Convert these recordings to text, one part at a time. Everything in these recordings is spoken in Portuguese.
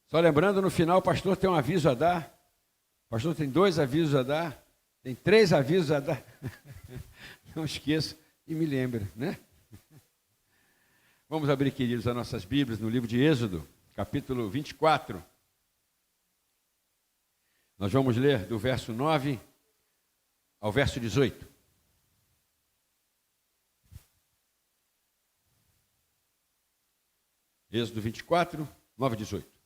Só lembrando, no final, o pastor tem um aviso a dar. O pastor tem 2 avisos a dar. Tem 3 avisos a dar. Não esqueça e me lembre, né? Vamos abrir, queridos, as nossas Bíblias no livro de Êxodo, capítulo 24. Nós vamos ler do verso 9 ao verso 18. Êxodo 24, 9 a 18.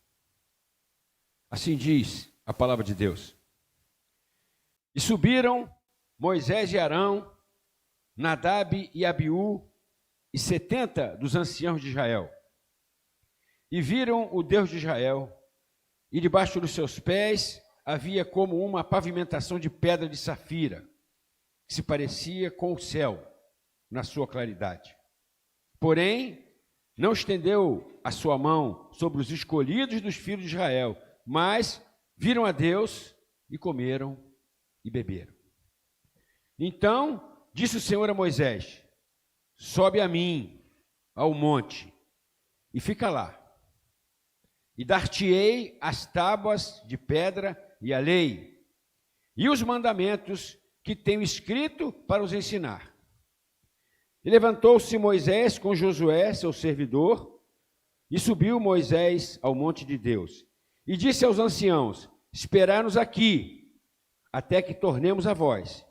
Assim diz a palavra de Deus. E subiram Moisés e Arão, Nadab e Abiú, e 70 dos anciãos de Israel. E viram o Deus de Israel, e debaixo dos seus pés havia como uma pavimentação de pedra de safira, que se parecia com o céu, na sua claridade. Porém, não estendeu a sua mão sobre os escolhidos dos filhos de Israel, mas viram a Deus e comeram e beberam. Então disse o Senhor a Moisés: sobe a mim ao monte e fica lá, e dar-te-ei as tábuas de pedra e a lei, e os mandamentos que tenho escrito para os ensinar. E levantou-se Moisés com Josué, seu servidor, e subiu Moisés ao monte de Deus. E disse aos anciãos: esperai-nos aqui, até que tornemos a vós.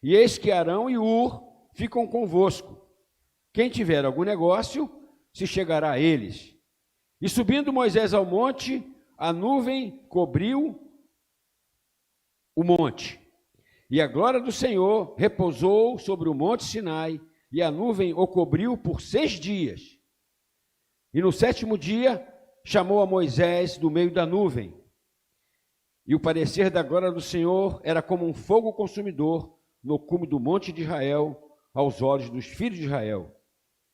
E eis que Arão e Hur ficam convosco. Quem tiver algum negócio, se chegará a eles. E subindo Moisés ao monte, a nuvem cobriu o monte. E a glória do Senhor repousou sobre o monte Sinai, e a nuvem o cobriu por 6 dias. E no 7º dia, chamou a Moisés do meio da nuvem. E o parecer da glória do Senhor era como um fogo consumidor no cume do monte de Israel, aos olhos dos filhos de Israel.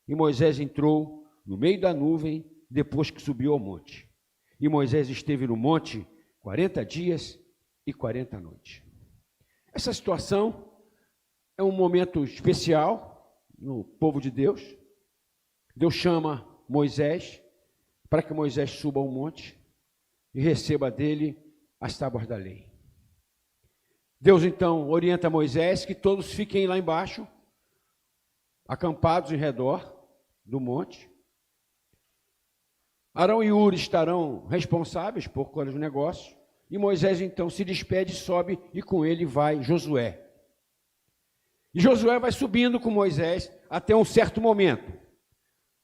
E Moisés entrou no meio da nuvem, depois que subiu ao monte. E Moisés esteve no monte 40 dias e 40 noites. Essa situação é um momento especial no povo de Deus. Deus chama Moisés para que Moisés suba ao monte e receba dele as tábuas da lei. Deus então orienta Moisés que todos fiquem lá embaixo, acampados em redor do monte. Arão e Hur estarão responsáveis por cuidar dos negócios, e Moisés então se despede, sobe, e com ele vai Josué. E Josué vai subindo com Moisés até um certo momento.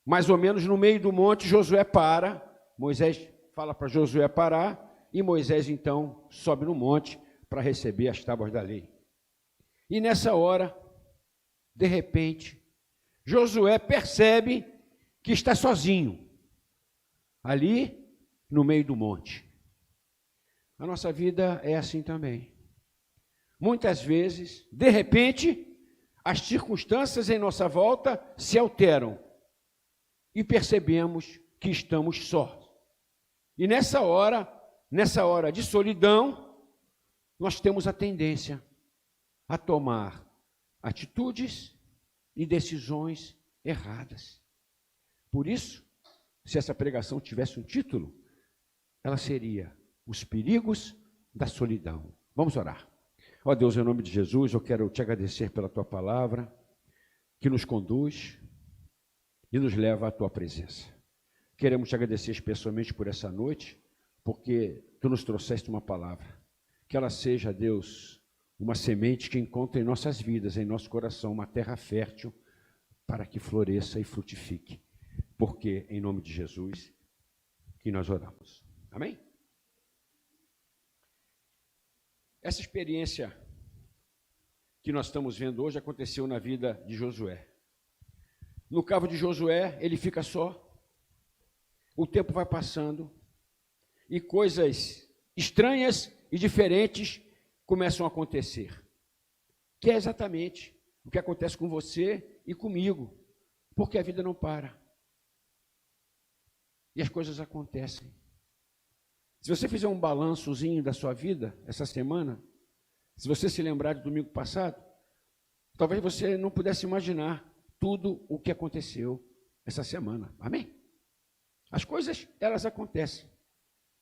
Mais ou menos no meio do monte, Josué para, Moisés fala para Josué parar, e Moisés então sobe no monte para receber as tábuas da lei. E nessa hora, de repente, Josué percebe que está sozinho, ali no meio do monte. A nossa vida é assim também. Muitas vezes, de repente, as circunstâncias em nossa volta se alteram e percebemos que estamos sós. E nessa hora de solidão, nós temos a tendência a tomar atitudes e decisões erradas. Por isso, se essa pregação tivesse um título, ela seria Os Perigos da Solidão. Vamos orar. Ó Deus, em nome de Jesus, eu quero te agradecer pela tua palavra, que nos conduz e nos leva à tua presença. Queremos te agradecer especialmente por essa noite, porque tu nos trouxeste uma palavra. Que ela seja, Deus, uma semente que encontre em nossas vidas, em nosso coração, uma terra fértil, para que floresça e frutifique. Porque, em nome de Jesus, que nós oramos. Amém? Essa experiência que nós estamos vendo hoje aconteceu na vida de Josué. No cavo de Josué, ele fica só, o tempo vai passando, e coisas estranhas e diferentes começam a acontecer, que é exatamente o que acontece com você e comigo, porque a vida não para, e as coisas acontecem. Se você fizer um balançozinho da sua vida essa semana, se você se lembrar do domingo passado, talvez você não pudesse imaginar tudo o que aconteceu essa semana. Amém? As coisas, elas acontecem.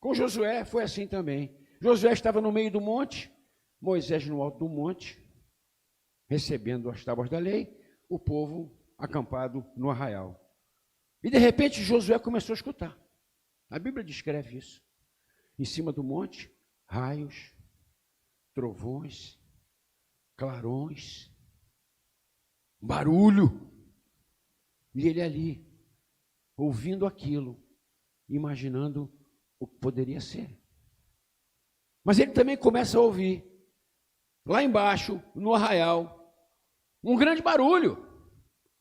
Com Josué foi assim também. Josué estava no meio do monte, Moisés no alto do monte, recebendo as tábuas da lei, o povo acampado no arraial. E de repente Josué começou a escutar. A Bíblia descreve isso. Em cima do monte, raios, trovões, clarões, barulho. E ele ali, ouvindo aquilo, imaginando o que poderia ser. Mas ele também começa a ouvir, lá embaixo, no arraial, um grande barulho,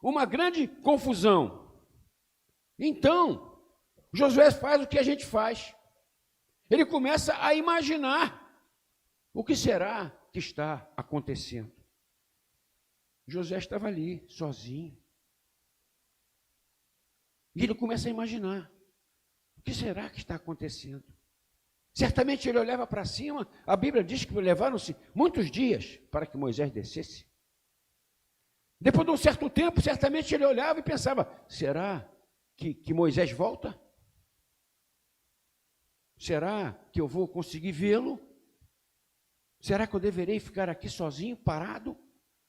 uma grande confusão. Então, Josué faz o que a gente faz. Ele começa a imaginar o que será que está acontecendo. Josué estava ali, sozinho. E ele começa a imaginar. O que será que está acontecendo? Certamente ele olhava para cima, a Bíblia diz que levaram-se muitos dias para que Moisés descesse. Depois de um certo tempo, certamente ele olhava e pensava, será que Moisés volta? Será que eu vou conseguir vê-lo? Será que eu deverei ficar aqui sozinho, parado?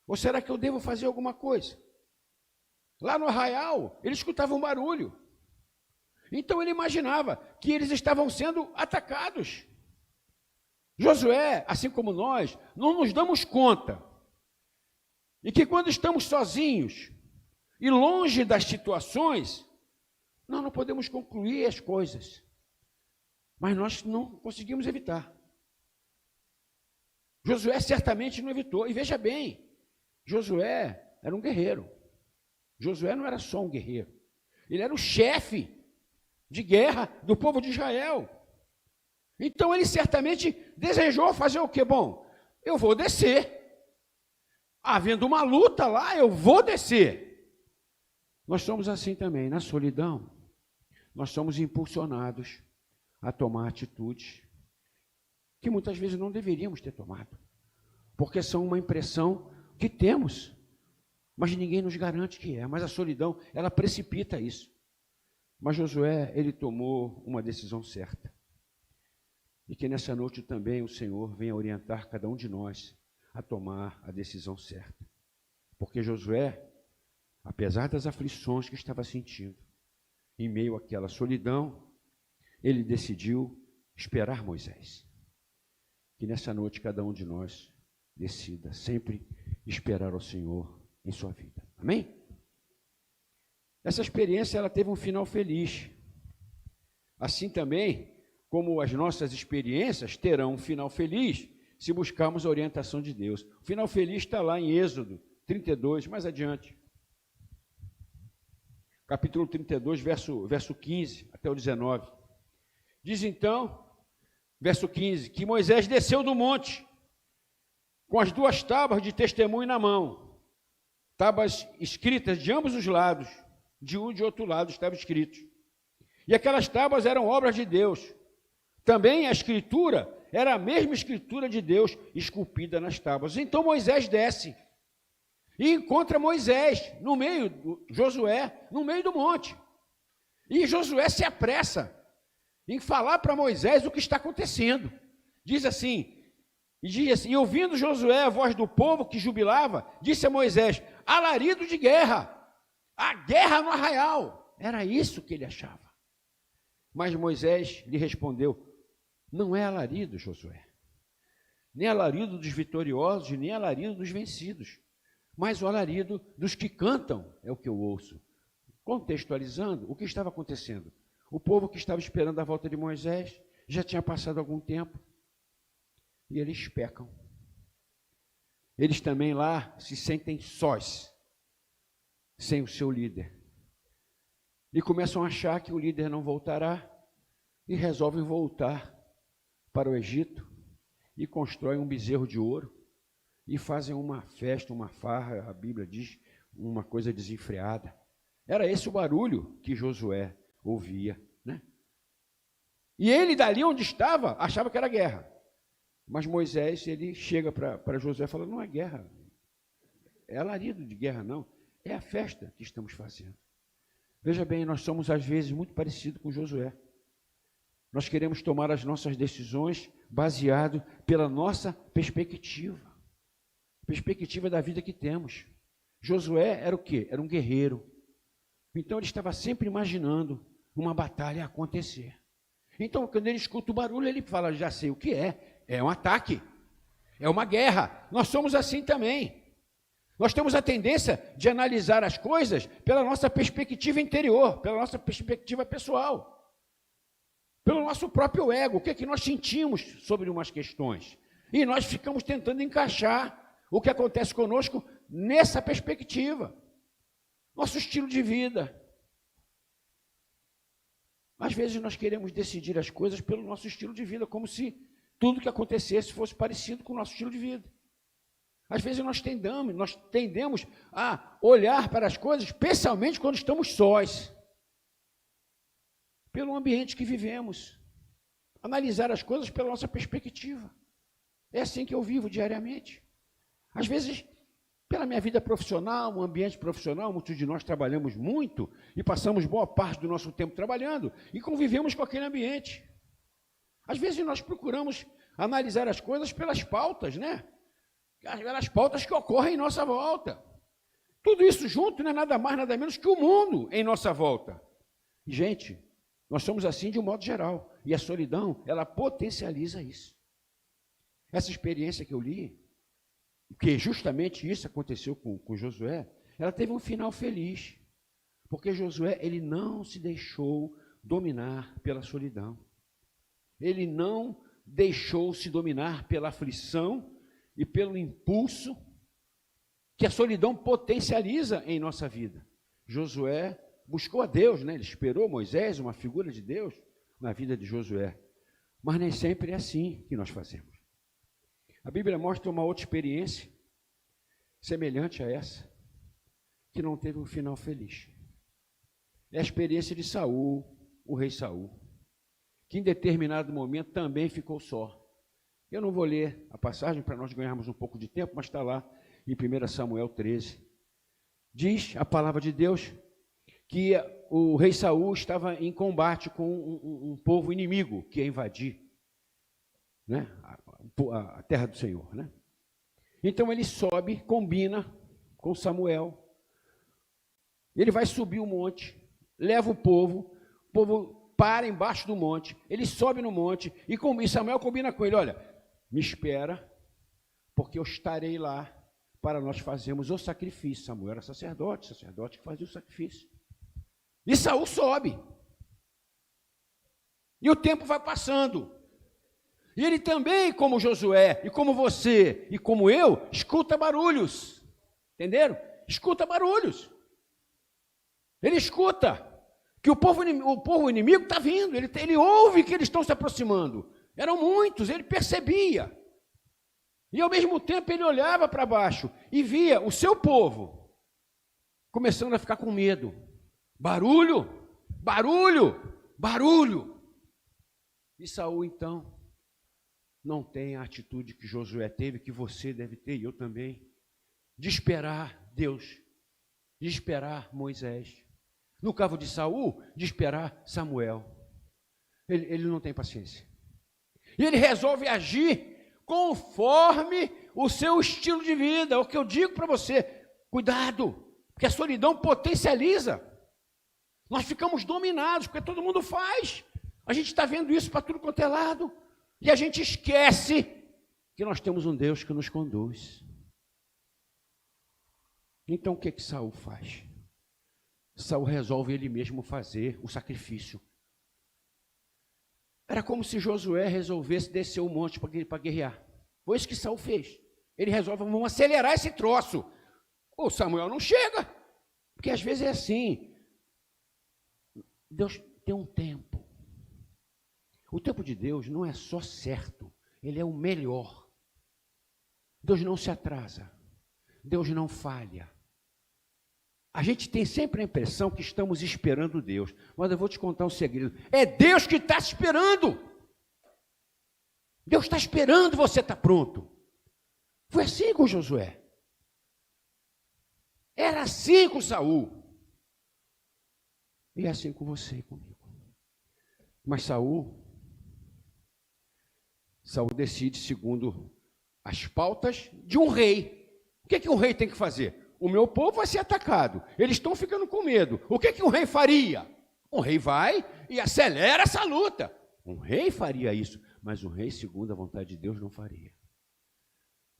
Ou será que eu devo fazer alguma coisa? Lá no arraial, ele escutava um barulho. Então ele imaginava que eles estavam sendo atacados. Josué, assim como nós, não nos damos conta. E que quando estamos sozinhos e longe das situações, nós não podemos concluir as coisas. Mas nós não conseguimos evitar. Josué certamente não evitou. E veja bem, Josué era um guerreiro. Josué não era só um guerreiro. Ele era o chefe de guerra do povo de Israel. Então ele certamente desejou fazer o quê? Bom, eu vou descer. Havendo uma luta lá, eu vou descer. Nós somos assim também, na solidão. Nós somos impulsionados a tomar atitudes que muitas vezes não deveríamos ter tomado, porque são uma impressão que temos, mas ninguém nos garante que é. Mas a solidão, ela precipita isso. Mas Josué, ele tomou uma decisão certa. E que nessa noite também o Senhor venha orientar cada um de nós a tomar a decisão certa. Porque Josué, apesar das aflições que estava sentindo, em meio àquela solidão, ele decidiu esperar Moisés. Que nessa noite cada um de nós decida sempre esperar ao Senhor em sua vida. Amém? Essa experiência ela teve um final feliz. Assim também como as nossas experiências terão um final feliz se buscarmos a orientação de Deus. O final feliz está lá em Êxodo 32, mais adiante. Capítulo 32, verso 15 até o 19. Diz então, verso 15, que Moisés desceu do monte com as 2 tábuas de testemunho na mão, tábuas escritas de ambos os lados, de um e de outro lado estavam escritos. E aquelas tábuas eram obras de Deus. Também a escritura era a mesma escritura de Deus esculpida nas tábuas. Então Moisés desce e encontra Moisés no meio, Josué, no meio do monte. E Josué se apressa em falar para Moisés o que está acontecendo. Diz assim, e ouvindo Josué a voz do povo que jubilava, disse a Moisés, alarido de guerra, a guerra no arraial. Era isso que ele achava. Mas Moisés lhe respondeu, não é alarido, Josué, nem alarido dos vitoriosos, nem alarido dos vencidos, mas o alarido dos que cantam é o que eu ouço. Contextualizando, o que estava acontecendo? O povo que estava esperando a volta de Moisés já tinha passado algum tempo e eles pecam. Eles também lá se sentem sós, sem o seu líder. E começam a achar que o líder não voltará e resolvem voltar para o Egito e constroem um bezerro de ouro e fazem uma festa, uma farra, a Bíblia diz, uma coisa desenfreada. Era esse o barulho que Josué ouvia, né? E ele, dali onde estava, achava que era guerra. Mas Moisés, ele chega para Josué e fala, não é guerra, é alarido de guerra não, é a festa que estamos fazendo. Veja bem, nós somos às vezes muito parecidos com Josué. Nós queremos tomar as nossas decisões baseado pela nossa perspectiva da vida que temos. Josué era o quê? Era um guerreiro. Então ele estava sempre imaginando uma batalha acontecer. Então, quando ele escuta o barulho, ele fala, já sei o que é. É um ataque. É uma guerra. Nós somos assim também. Nós temos a tendência de analisar as coisas pela nossa perspectiva interior, pela nossa perspectiva pessoal, pelo nosso próprio ego, o que é que nós sentimos sobre umas questões. E nós ficamos tentando encaixar o que acontece conosco nessa perspectiva. Nosso estilo de vida. Às vezes nós queremos decidir as coisas pelo nosso estilo de vida, como se tudo que acontecesse fosse parecido com o nosso estilo de vida. Às vezes nós tendemos a olhar para as coisas, especialmente quando estamos sós, pelo ambiente que vivemos, analisar as coisas pela nossa perspectiva. É assim que eu vivo diariamente. Às vezes, pela minha vida profissional, um ambiente profissional, muitos de nós trabalhamos muito e passamos boa parte do nosso tempo trabalhando e convivemos com aquele ambiente. Às vezes nós procuramos analisar as coisas pelas pautas, né? Pelas pautas que ocorrem em nossa volta. Tudo isso junto não é nada mais, nada menos que o mundo em nossa volta. E, gente, nós somos assim de um modo geral. E a solidão, ela potencializa isso. Essa experiência que eu li, que justamente isso aconteceu com Josué, ela teve um final feliz. Porque Josué, ele não se deixou dominar pela solidão. Ele não deixou-se dominar pela aflição e pelo impulso que a solidão potencializa em nossa vida. Josué buscou a Deus, né? Ele esperou Moisés, uma figura de Deus, na vida de Josué. Mas nem sempre é assim que nós fazemos. A Bíblia mostra uma outra experiência, semelhante a essa, que não teve um final feliz. É a experiência de Saul, o rei Saul, que em determinado momento também ficou só. Eu não vou ler a passagem para nós ganharmos um pouco de tempo, mas está lá em 1 Samuel 13. Diz a palavra de Deus que o rei Saul estava em combate com um povo inimigo que ia invadir, né, a terra do Senhor. Né? Então ele sobe, combina com Samuel. Ele vai subir o monte, leva o povo para embaixo do monte, ele sobe no monte e Samuel combina com ele, olha, me espera, porque eu estarei lá para nós fazermos o sacrifício. Samuel era sacerdote que fazia o sacrifício. E Saul sobe. E o tempo vai passando. E ele também, como Josué, e como você, e como eu, escuta barulhos. Entenderam? Escuta barulhos. Ele escuta que o povo inimigo está vindo. Ele ouve que eles estão se aproximando. Eram muitos, ele percebia. E ao mesmo tempo ele olhava para baixo e via o seu povo começando a ficar com medo. Barulho, barulho, barulho. E Saul, então, não tem a atitude que Josué teve, que você deve ter, e eu também, de esperar Deus, de esperar Moisés. No caso de Saul, de esperar Samuel. Ele não tem paciência. E ele resolve agir conforme o seu estilo de vida. É o que eu digo para você. Cuidado, porque a solidão potencializa. Nós ficamos dominados, porque todo mundo faz. A gente está vendo isso para tudo quanto é lado. E a gente esquece que nós temos um Deus que nos conduz. Então o que Saul faz? Saul resolve ele mesmo fazer o sacrifício. Era como se Josué resolvesse descer o monte para guerrear. Foi isso que Saul fez. Ele resolve, vamos acelerar esse troço. O Samuel não chega. Porque às vezes é assim. Deus tem um tempo. O tempo de Deus não é só certo, ele é o melhor. Deus não se atrasa. Deus não falha. A gente tem sempre a impressão que estamos esperando Deus, mas eu vou te contar um segredo. É Deus que está esperando. Deus está esperando você estar pronto. Foi assim com Josué. Era assim com Saul. E é assim com você e comigo. Mas Saul Saul decide segundo as pautas de um rei. O que um rei tem que fazer? O meu povo vai ser atacado, eles estão ficando com medo. O que um rei faria? Um rei vai e acelera essa luta. Um rei faria isso, mas um rei, segundo a vontade de Deus, não faria.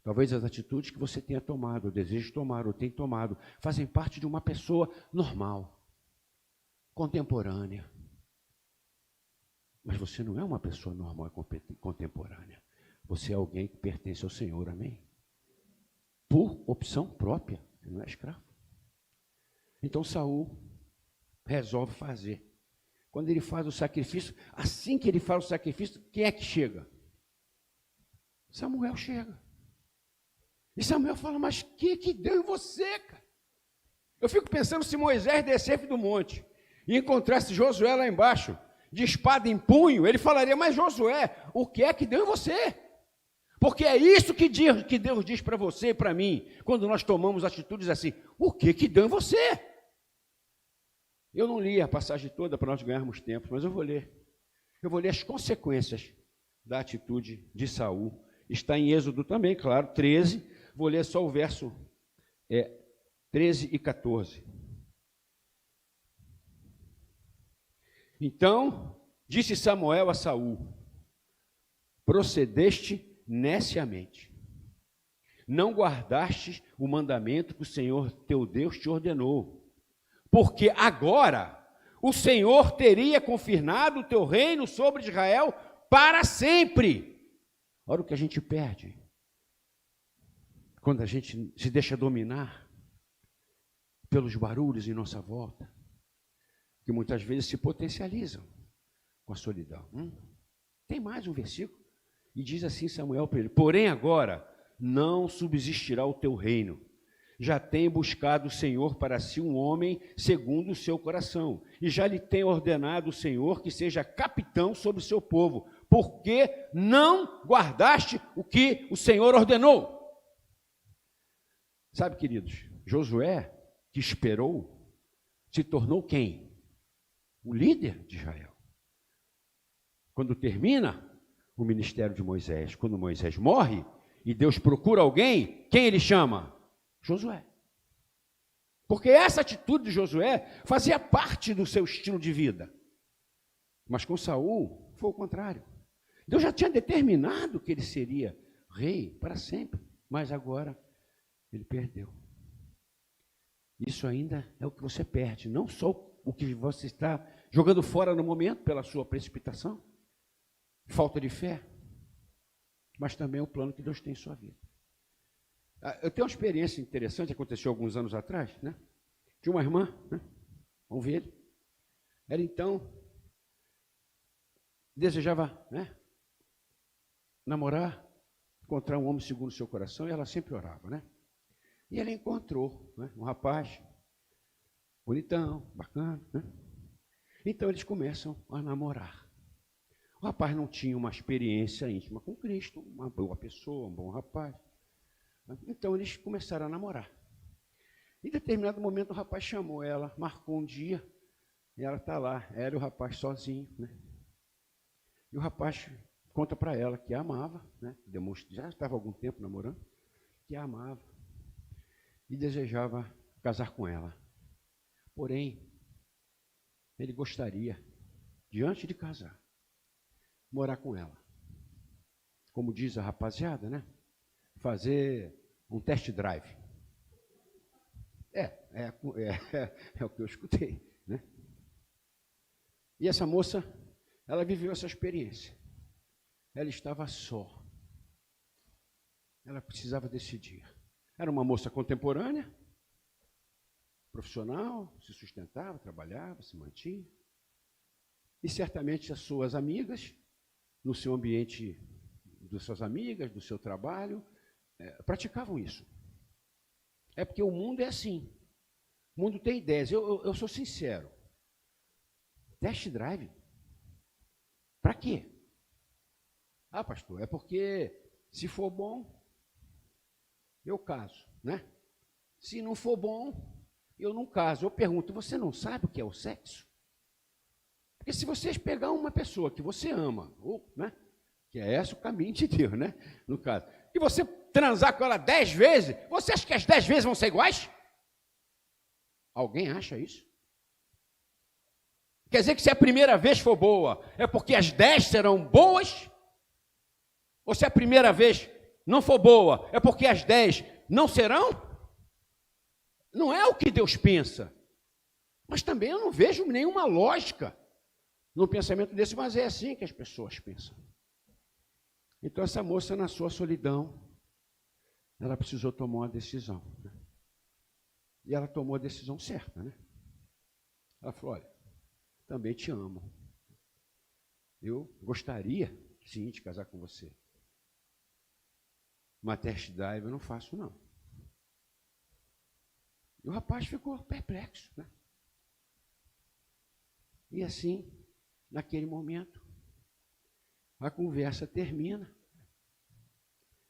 Talvez as atitudes que você tenha tomado, ou deseja tomar, ou tem tomado, fazem parte de uma pessoa normal, contemporânea. Mas você não é uma pessoa normal e contemporânea. Você é alguém que pertence ao Senhor, amém? Por opção própria, você não é escravo. Então Saul resolve fazer. Quando ele faz o sacrifício, assim que ele faz o sacrifício, quem é que chega? Samuel chega. E Samuel fala, mas que deu em você, cara? Eu fico pensando se Moisés descesse do monte e encontrasse Josué lá embaixo, de espada em punho, ele falaria, mas Josué, o que é que deu em você? Porque é isso que Deus diz para você e para mim, quando nós tomamos atitudes assim, o que deu em você? Eu não li a passagem toda para nós ganharmos tempo, mas eu vou ler. Eu vou ler as consequências da atitude de Saul. Está em Êxodo também, claro, 13. Vou ler só o verso 13 e 14. Então, disse Samuel a Saul, procedeste neciamente, não guardastes o mandamento que o Senhor teu Deus te ordenou, porque agora o Senhor teria confirmado o teu reino sobre Israel para sempre. Olha o que a gente perde quando a gente se deixa dominar pelos barulhos em nossa volta, que muitas vezes se potencializam com a solidão. Tem mais um versículo, e diz assim Samuel para ele, porém agora não subsistirá o teu reino, já tem buscado o Senhor para si um homem segundo o seu coração, e já lhe tem ordenado o Senhor que seja capitão sobre o seu povo, porque não guardaste o que o Senhor ordenou. Sabe, queridos, Josué, que esperou, se tornou quem? O líder de Israel. Quando termina o ministério de Moisés, quando Moisés morre, e Deus procura alguém, quem ele chama? Josué. Porque essa atitude de Josué fazia parte do seu estilo de vida. Mas com Saul foi o contrário. Deus já tinha determinado que ele seria rei para sempre, mas agora ele perdeu. Isso ainda é o que você perde, não só o que você está jogando fora no momento pela sua precipitação, falta de fé, mas também o plano que Deus tem em sua vida. Eu tenho uma experiência interessante, aconteceu alguns anos atrás, né? De uma irmã, né? Vamos ver. Ela então desejava, né, namorar, encontrar um homem segundo o seu coração, e ela sempre orava, né? E ela encontrou, né, um rapaz bonitão, bacana, né? Então eles começam a namorar. O rapaz não tinha uma experiência íntima com Cristo, uma boa pessoa, um bom rapaz. Então eles começaram a namorar. Em determinado momento o rapaz chamou ela, marcou um dia, e ela está lá, ela e o rapaz sozinho, né? E o rapaz conta para ela que a amava, né? Já estava há algum tempo namorando, que a amava e desejava casar com ela. Porém, ele gostaria, diante de casar, morar com ela. Como diz a rapaziada, né? Fazer um test drive. É o que eu escutei, né? E essa moça, ela viveu essa experiência. Ela estava só. Ela precisava decidir. Era uma moça contemporânea, profissional, se sustentava, trabalhava, se mantinha. E certamente as suas amigas, no seu ambiente, das suas amigas, do seu trabalho, praticavam isso. É porque o mundo é assim. O mundo tem ideias. Eu sou sincero. Test drive? Para quê? Ah, pastor, é porque se for bom, eu caso, né? Se não for bom, eu não caso. Eu pergunto, você não sabe o que é o sexo? Porque se vocês pegar uma pessoa que você ama, ou, né, que é esse o caminho de Deus, né? No caso. E você transar com ela 10 vezes, você acha que as 10 vezes vão ser iguais? Alguém acha isso? Quer dizer que se a primeira vez for boa, é porque as 10 serão boas? Ou se a primeira vez não for boa, é porque as 10 não serão? Não é o que Deus pensa. Mas também eu não vejo nenhuma lógica no pensamento desse, mas é assim que as pessoas pensam. Então essa moça, na sua solidão, ela precisou tomar uma decisão. Né? E ela tomou a decisão certa, né? Ela falou, olha, também te amo. Eu gostaria, sim, de casar com você. Mas test drive eu não faço, não. E o rapaz ficou perplexo, né? E assim, naquele momento, a conversa termina.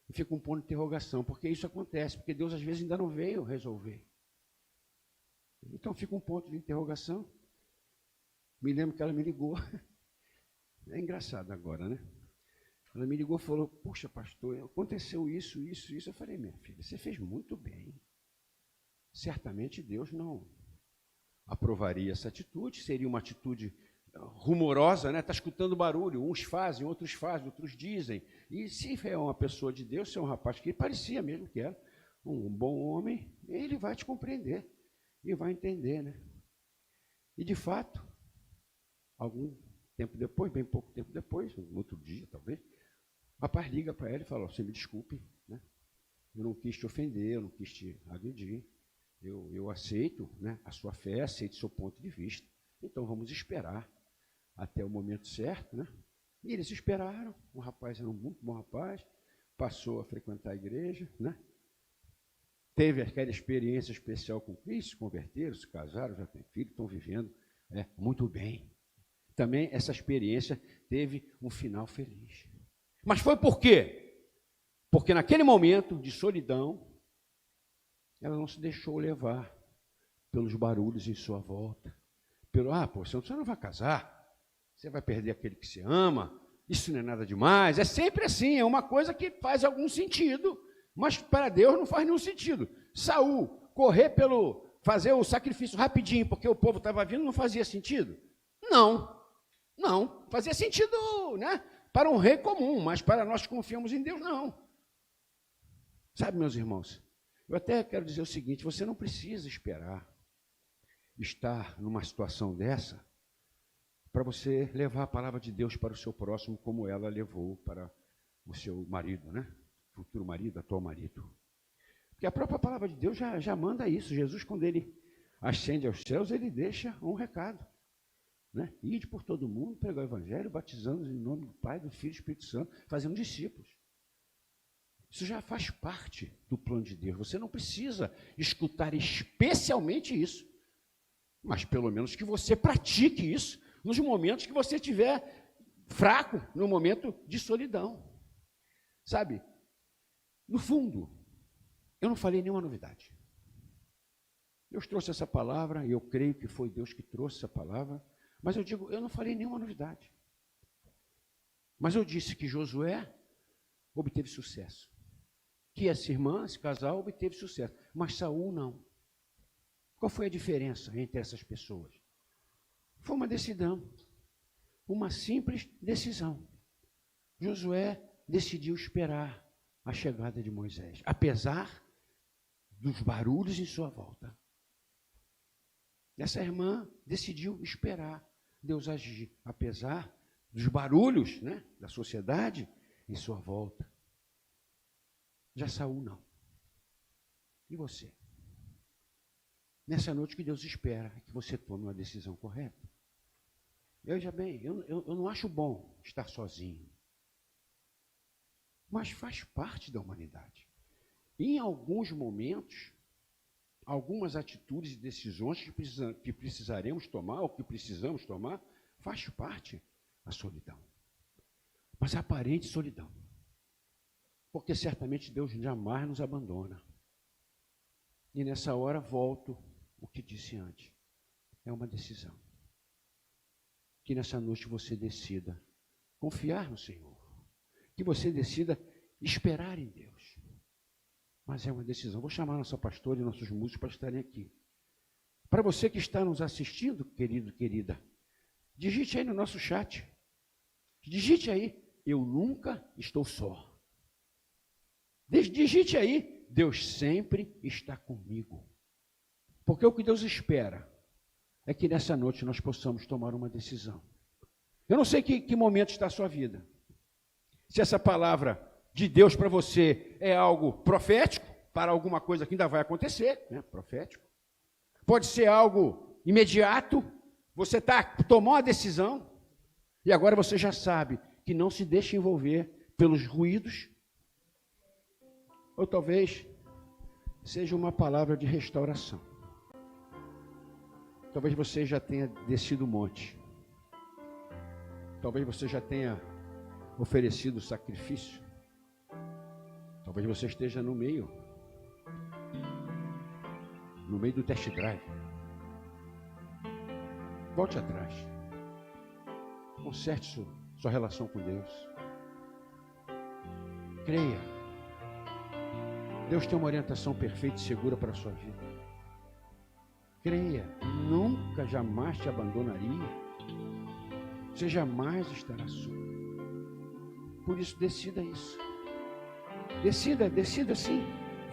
E fica um ponto de interrogação, porque isso acontece, porque Deus às vezes ainda não veio resolver. Então fica um ponto de interrogação. Me lembro que ela me ligou. É engraçado agora, né? Ela me ligou e falou, puxa, pastor, aconteceu isso. Eu falei, minha filha, você fez muito bem. Certamente Deus não aprovaria essa atitude, seria uma atitude rumorosa, né? Está escutando barulho, uns fazem, outros dizem. E se é uma pessoa de Deus, se é um rapaz que parecia mesmo que era um bom homem, ele vai te compreender e vai entender, né? E de fato, algum tempo depois, bem pouco tempo depois, um outro dia talvez, o rapaz liga para ela e fala, você me desculpe, né? Eu não quis te ofender, eu não quis te agredir, eu aceito, né, a sua fé, aceito o seu ponto de vista, então vamos esperar até o momento certo, né? E eles esperaram, o rapaz era um muito bom rapaz, passou a frequentar a igreja, né? Teve aquela experiência especial com Cristo, se converteram, se casaram, já têm filho, estão vivendo muito bem. Também essa experiência teve um final feliz. Mas foi por quê? Porque naquele momento de solidão, ela não se deixou levar pelos barulhos em sua volta. Você não vai casar, você vai perder aquele que se ama, isso não é nada demais. É sempre assim, é uma coisa que faz algum sentido, mas para Deus não faz nenhum sentido. Saul correr fazer o sacrifício rapidinho, porque o povo estava vindo, não fazia sentido? Não, fazia sentido, né? Para um rei comum, mas para nós que confiamos em Deus, não. Sabe, meus irmãos, eu até quero dizer o seguinte, você não precisa esperar estar numa situação dessa para você levar a palavra de Deus para o seu próximo, como ela levou para o seu marido, né? Futuro marido, atual marido. Porque a própria palavra de Deus já manda isso. Jesus, quando ele ascende aos céus, ele deixa um recado. Né? Ide por todo mundo, pregar o evangelho, batizando em nome do Pai, do Filho e do Espírito Santo, fazendo discípulos. Isso já faz parte do plano de Deus. Você não precisa escutar especialmente isso, mas pelo menos que você pratique isso nos momentos que você estiver fraco, no momento de solidão. Sabe, no fundo, eu não falei nenhuma novidade. Deus trouxe essa palavra, e eu creio que foi Deus que trouxe essa palavra, mas eu digo, eu não falei nenhuma novidade. Mas eu disse que Josué obteve sucesso, que essa irmã, esse casal, obteve sucesso, mas Saul não. Qual foi a diferença entre essas pessoas? Foi uma decisão, uma simples decisão. Josué decidiu esperar a chegada de Moisés, apesar dos barulhos em sua volta. Essa irmã decidiu esperar Deus agir, apesar dos barulhos, né, da sociedade em sua volta. Já Saul não. E você? Nessa noite que Deus espera que você tome uma decisão correta. Veja bem, eu não acho bom estar sozinho. Mas faz parte da humanidade. Em alguns momentos, algumas atitudes e decisões que precisaremos tomar, ou que precisamos tomar, faz parte da solidão. Mas a aparente solidão. Porque certamente Deus jamais nos abandona. E nessa hora volto o que disse antes. É uma decisão. Que nessa noite você decida confiar no Senhor. que você decida esperar em Deus. Mas é uma decisão. Vou chamar nossa pastora e nossos músicos para estarem aqui. Para você que está nos assistindo, querido, querida, digite aí no nosso chat. Digite aí, eu nunca estou só. Digite aí, Deus sempre está comigo. Porque o que Deus espera é que nessa noite nós possamos tomar uma decisão. Eu não sei que momento está a sua vida. Se essa palavra de Deus para você é algo profético, para alguma coisa que ainda vai acontecer, né? Profético. Pode ser algo imediato, você tomou a decisão, e agora você já sabe que não se deixe envolver pelos ruídos, ou talvez seja uma palavra de restauração. Talvez você já tenha descido o monte. Talvez você já tenha oferecido sacrifício. Talvez você esteja no meio do test drive. Volte atrás. Conserte sua relação com Deus. Creia. Deus tem uma orientação perfeita e segura para a sua vida. Creia, nunca, jamais te abandonaria. Você jamais estará só. Por isso, decida isso. Decida sim.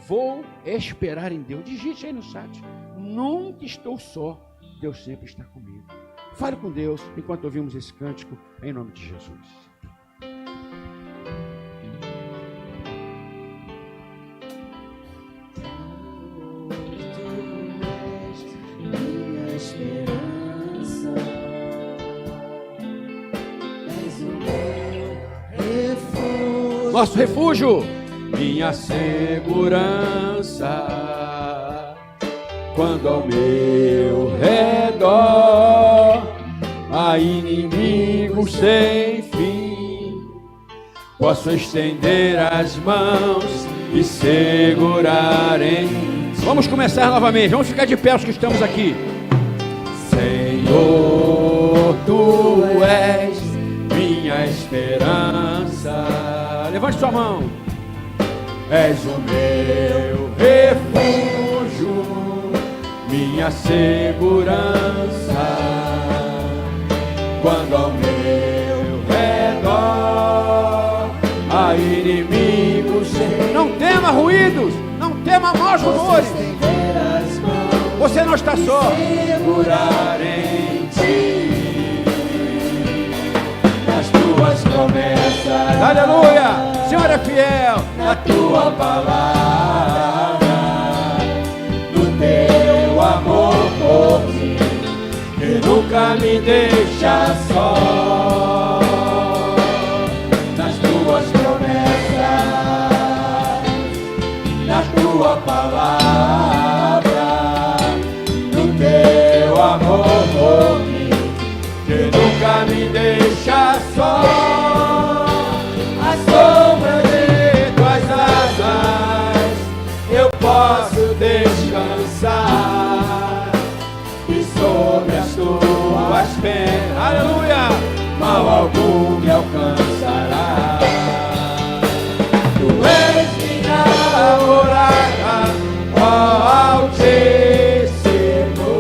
Vou esperar em Deus. Digite aí no chat. Nunca estou só. Deus sempre está comigo. Fale com Deus enquanto ouvimos esse cântico, em nome de Jesus. Nosso refúgio, minha segurança, quando ao meu redor há inimigos sem fim, posso estender as mãos e segurar em... Vamos começar novamente, vamos ficar de pé os que estamos aqui. Senhor, Tu és minha esperança. Levante sua mão. És o meu refúgio, minha segurança, quando ao meu redor há inimigos. Não tema ruídos, não tema maus rumores. Você não está só. Segurar em Ti as Tuas promessas. Aleluia! Senhor é fiel na Tua palavra, no Teu amor por mim, que nunca me deixa só. Nas Tuas promessas, na Tua palavra, no Teu amor por mim, que nunca me deixa só. A sombra de Tuas asas eu posso descansar, e sobre as Tuas penas, aleluia, mal algum me alcançará. Tu és minha morada, ó Altíssimo,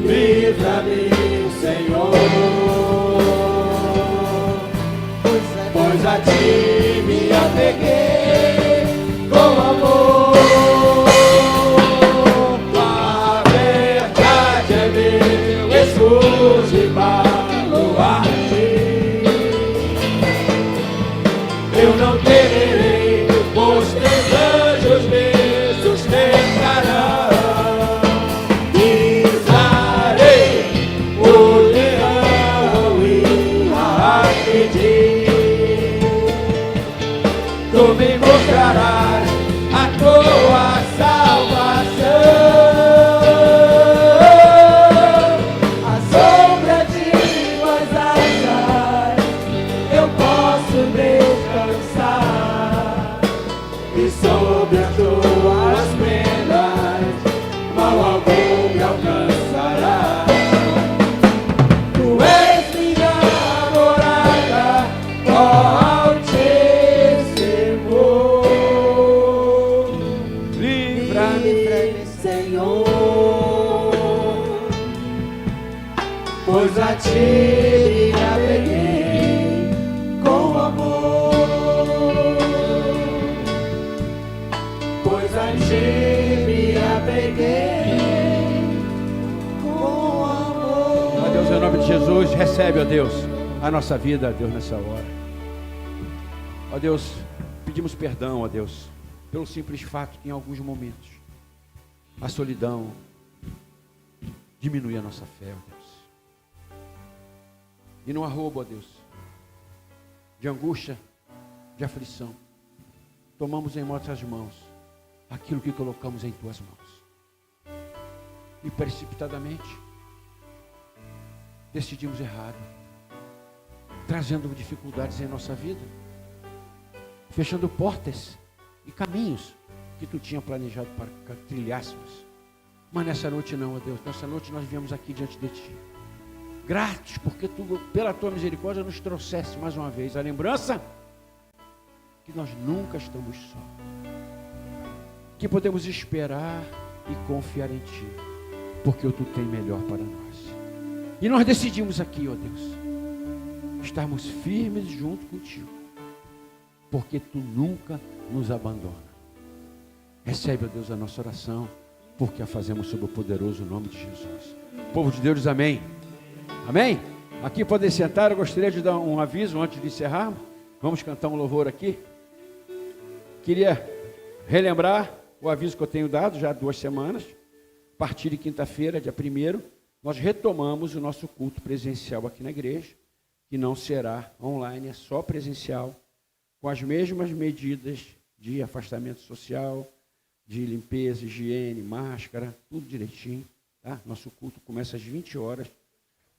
livra-me, Senhor, pois a Ti me apeguei com amor. A verdade é meu escudo e baluarte. Eu não temerei, pois Teus anjos me sustentarão. Pisarei o leão e a pedir. Tu me mostrarás a Tua salvação. A sombra de Tuas asas eu posso descansar, e sobre as Tuas penas mal algum me alcançará. Tu és minha morada, ó Jesus, recebe, ó Deus, a nossa vida, ó Deus, nessa hora. Ó Deus, pedimos perdão, ó Deus, pelo simples fato que em alguns momentos a solidão diminui a nossa fé, ó Deus. E não arroba, ó Deus, de angústia, de aflição, tomamos em nossas mãos aquilo que colocamos em tuas mãos. E precipitadamente decidimos errado, trazendo dificuldades em nossa vida, fechando portas e caminhos que tu tinha planejado para que trilhássemos. Mas nessa noite não, ó Deus, nessa noite nós viemos aqui diante de ti, gratos porque tu, pela tua misericórdia, nos trouxesse mais uma vez a lembrança que nós nunca estamos só, que podemos esperar e confiar em ti, porque o tu tem melhor para nós. E nós decidimos aqui, ó Deus, estarmos firmes junto contigo, porque tu nunca nos abandona. Recebe, ó Deus, a nossa oração, porque a fazemos sob o poderoso nome de Jesus. O povo de Deus diz amém. Amém? Aqui podem sentar, eu gostaria de dar um aviso antes de encerrarmos. Vamos cantar um louvor aqui. Queria relembrar o aviso que eu tenho dado já há 2 semanas. A partir de quinta-feira, dia 1º, nós retomamos o nosso culto presencial aqui na igreja, que não será online, é só presencial, com as mesmas medidas de afastamento social, de limpeza, higiene, máscara, tudo direitinho. Tá? Nosso culto começa às 20 horas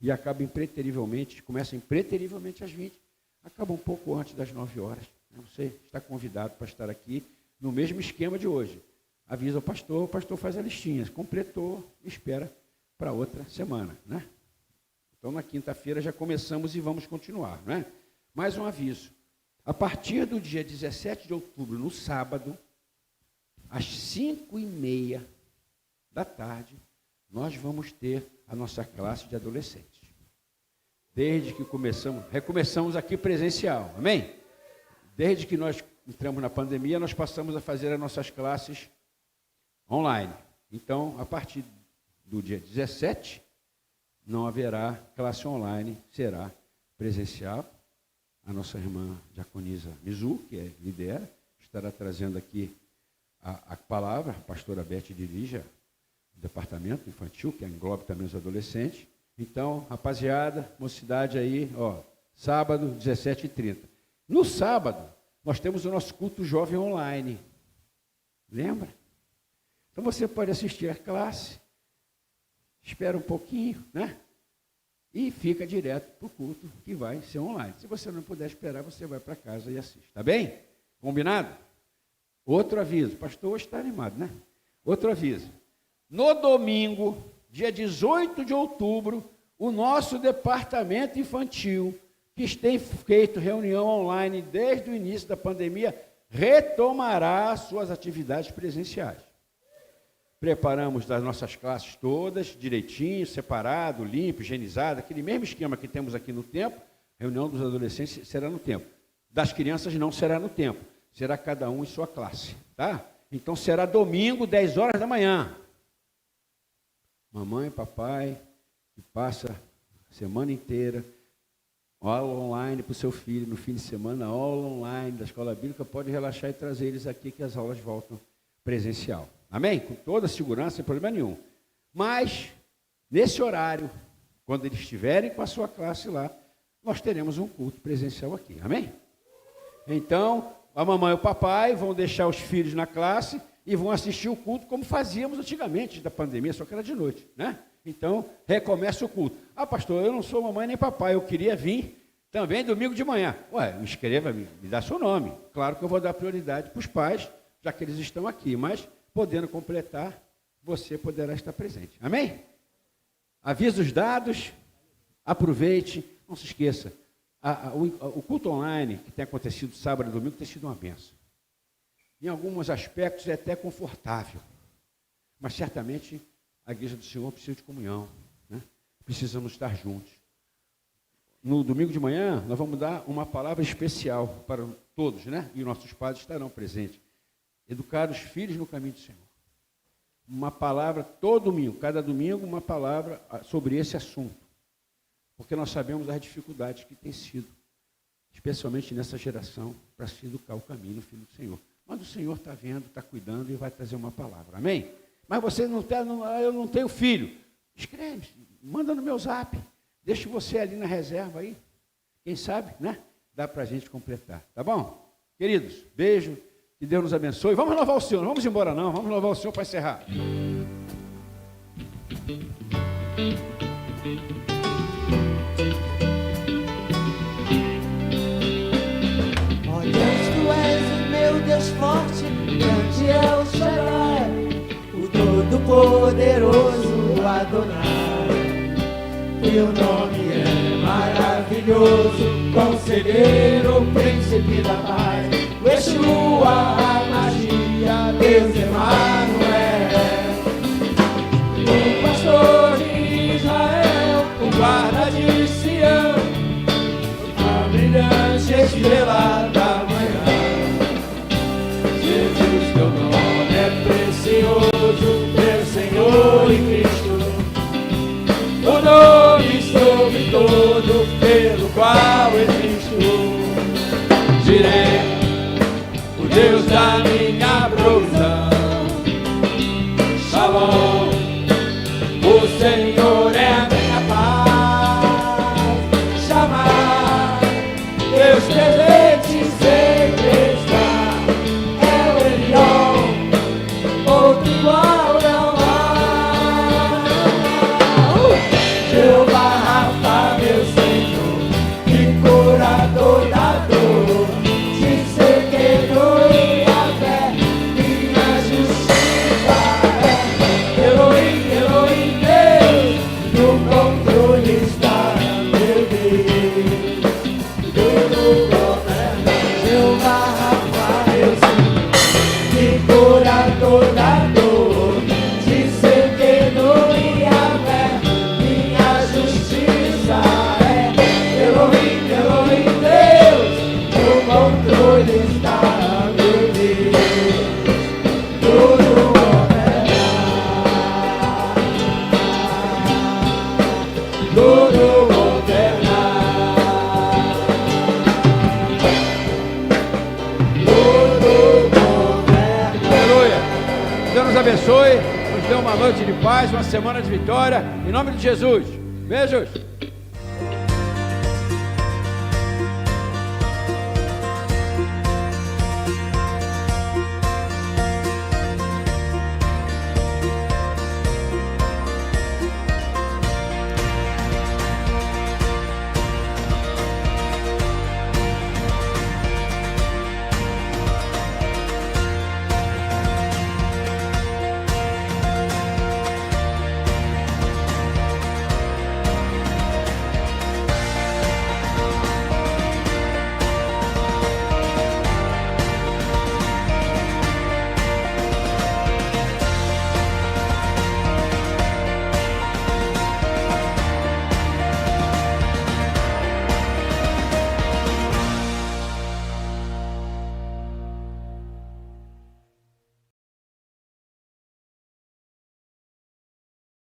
e acaba impreterivelmente, começa impreterivelmente às 20, acaba um pouco antes das 9 horas. Você está convidado para estar aqui no mesmo esquema de hoje. Avisa o pastor faz a listinha, completou, espera para outra semana, né? Então, na quinta-feira já começamos e vamos continuar, né? Mais um aviso. A partir do dia 17 de outubro, no sábado, às 5h30 da tarde, nós vamos ter a nossa classe de adolescentes. Desde que recomeçamos aqui presencial, amém? Desde que nós entramos na pandemia, nós passamos a fazer as nossas classes online. Então, a partir do dia 17, não haverá classe online, será presencial. A nossa irmã Diaconisa Mizu, que lidera, estará trazendo aqui a palavra. A pastora Beth dirige o departamento infantil, que engloba também os adolescentes. Então, rapaziada, mocidade aí, ó, sábado, 17h30. No sábado, nós temos o nosso culto jovem online. Lembra? Então, você pode assistir a classe, espera um pouquinho, né? E fica direto para o culto, que vai ser online. Se você não puder esperar, você vai para casa e assiste. Tá bem? Combinado? Outro aviso. Pastor hoje está animado, né? Outro aviso. No domingo, dia 18 de outubro, o nosso departamento infantil, que tem feito reunião online desde o início da pandemia, retomará suas atividades presenciais. Preparamos das nossas classes todas, direitinho, separado, limpo, higienizado, aquele mesmo esquema que temos aqui no templo. Reunião dos adolescentes será no templo. Das crianças não será no templo, será cada um em sua classe, tá? Então será domingo, 10 horas da manhã. Mamãe, papai, que passa a semana inteira, aula online para o seu filho, no fim de semana, aula online da escola bíblica, pode relaxar e trazer eles aqui que as aulas voltam presencial. Amém? Com toda a segurança, sem problema nenhum. Mas, nesse horário, quando eles estiverem com a sua classe lá, nós teremos um culto presencial aqui. Amém? Então, a mamãe e o papai vão deixar os filhos na classe e vão assistir o culto como fazíamos antigamente da pandemia, só que era de noite, né? Então, recomeça o culto. Ah, pastor, eu não sou mamãe nem papai, eu queria vir também domingo de manhã. Ué, inscreva-me, me dá seu nome. Claro que eu vou dar prioridade para os pais, já que eles estão aqui, mas podendo completar, você poderá estar presente. Amém? Avisos dados, aproveite, não se esqueça, o culto online que tem acontecido sábado e domingo tem sido uma bênção. Em alguns aspectos é até confortável, mas certamente a igreja do Senhor precisa de comunhão, né? Precisamos estar juntos. No domingo de manhã, nós vamos dar uma palavra especial para todos, né? E nossos pais estarão presentes. Educar os filhos no caminho do Senhor. Uma palavra todo domingo, cada domingo uma palavra sobre esse assunto. porque nós sabemos as dificuldades que tem sido, especialmente nessa geração, para se educar o caminho, filho do Senhor. Mas o Senhor está vendo, está cuidando e vai trazer uma palavra, amém? Mas você não tem, eu não tenho filho. Escreve, manda no meu zap, deixa você ali na reserva aí. Quem sabe, né? Dá para a gente completar, tá bom? Queridos, beijo, que Deus nos abençoe. Vamos louvar o Senhor, não vamos embora não, vamos louvar o Senhor para encerrar. Ó Deus, tu és o meu Deus forte, grande é o Shaddai, o Todo-Poderoso Adonai. Teu nome é maravilhoso, Conselheiro, Príncipe da Paz, o Yeshua, a magia, Deus Emanuel. O pastor de Israel, o guarda de Sião, a brilhante estrela da manhã. Jesus, teu nome é precioso, meu Senhor e Cristo. O nome sobre todo, pelo qual existo. Direi, o Deus da minha provisão. Shalom, o Senhor é a minha paz. Chamar, Deus presente sempre está. É o Elion, outro igual não há. Jeová Rafa, meu Senhor, que curador da dor, te seguidor e a fé, minha justiça é. Elohim, Elohim, Deus, no controle está, meu Deus, tudo governa. Jeová Rafa, meu Senhor, que curador da dor, te seguidor e a fé, minha justiça é. Elohim, Elohim, Deus, no controle está, meu Deus, tudo governa, tudo governa, tudo governa. Aleluia. Deus nos abençoe, nos dê uma noite de paz, uma semana de vitória, em nome de Jesus. Beijos.